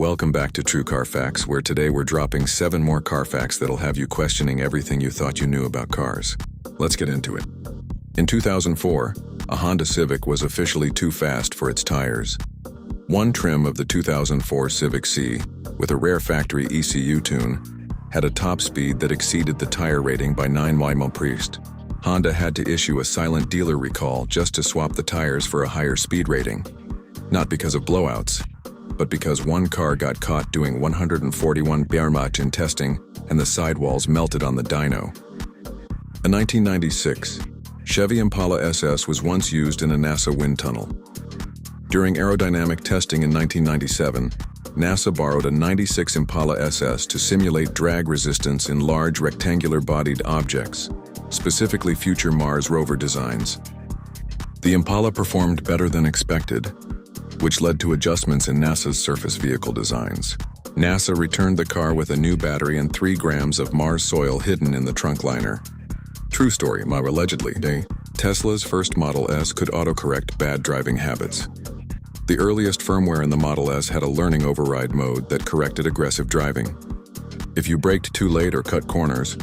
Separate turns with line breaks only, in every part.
Welcome back to True Car Facts, where today we're dropping 7 more car facts that'll have you questioning everything you thought you knew about cars. Let's get into it. In 2004, a Honda Civic was officially too fast for its tires. One trim of the 2004 Civic C, with a rare factory ECU tune, had a top speed that exceeded the tire rating by 9 mph. Honda had to issue a silent dealer recall just to swap the tires for a higher speed rating. Not because of blowouts, but because one car got caught doing 141 km/h in testing and the sidewalls melted on the dyno. A 1996 Chevy Impala SS was once used in a NASA wind tunnel. During aerodynamic testing in 1997, NASA borrowed a 96 Impala SS to simulate drag resistance in large rectangular-bodied objects, specifically future Mars rover designs. The Impala performed better than expected, which led to adjustments in NASA's surface vehicle designs. NASA returned the car with a new battery and 3 grams of Mars soil hidden in the trunk liner. True story, allegedly. Tesla's first Model S could autocorrect bad driving habits. The earliest firmware in the Model S had a learning override mode that corrected aggressive driving. If you braked too late or cut corners,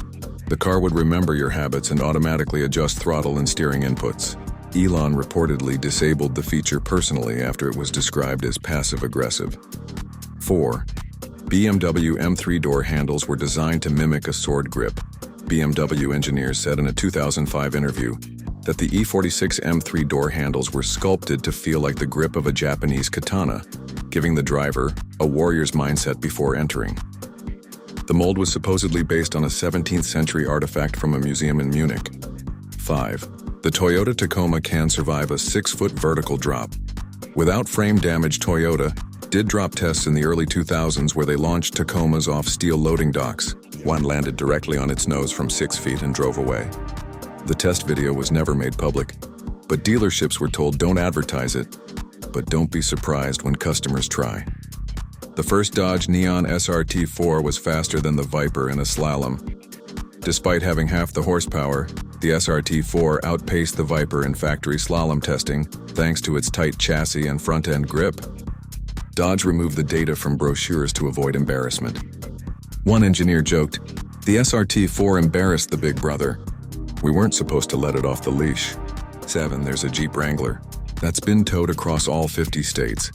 the car would remember your habits and automatically adjust throttle and steering inputs. Elon reportedly disabled the feature personally after it was described as passive-aggressive. 4. BMW M3 door handles were designed to mimic a sword grip. BMW engineers said in a 2005 interview that the E46 M3 door handles were sculpted to feel like the grip of a Japanese katana, giving the driver a warrior's mindset before entering. The mold was supposedly based on a 17th century artifact from a museum in Munich. 5. The Toyota Tacoma can survive a 6-foot vertical drop. Without frame damage, Toyota did drop tests in the early 2000s where they launched Tacomas off steel loading docks. One landed directly on its nose from 6 feet and drove away. The test video was never made public, but dealerships were told don't advertise it, but don't be surprised when customers try. The first Dodge Neon SRT4 was faster than the Viper in a slalom. Despite having half the horsepower, the SRT4 outpaced the Viper in factory slalom testing thanks to its tight chassis and front-end grip. Dodge removed the data from brochures to avoid embarrassment. One engineer joked, "The SRT4 embarrassed the big brother. We weren't supposed to let it off the leash." 7. There's a Jeep Wrangler that's been towed across all 50 states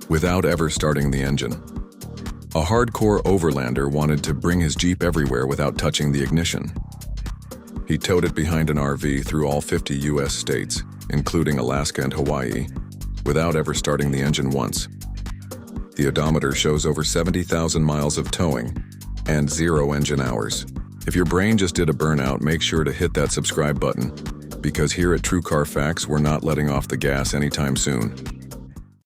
without ever starting the engine. A hardcore overlander wanted to bring his Jeep everywhere without touching the ignition. He towed it behind an RV through all 50 US states, including Alaska and Hawaii, without ever starting the engine once. The odometer shows over 70,000 miles of towing and 0 engine hours. If your brain just did a burnout, make sure to hit that subscribe button, because here at True Car Facts, we're not letting off the gas anytime soon.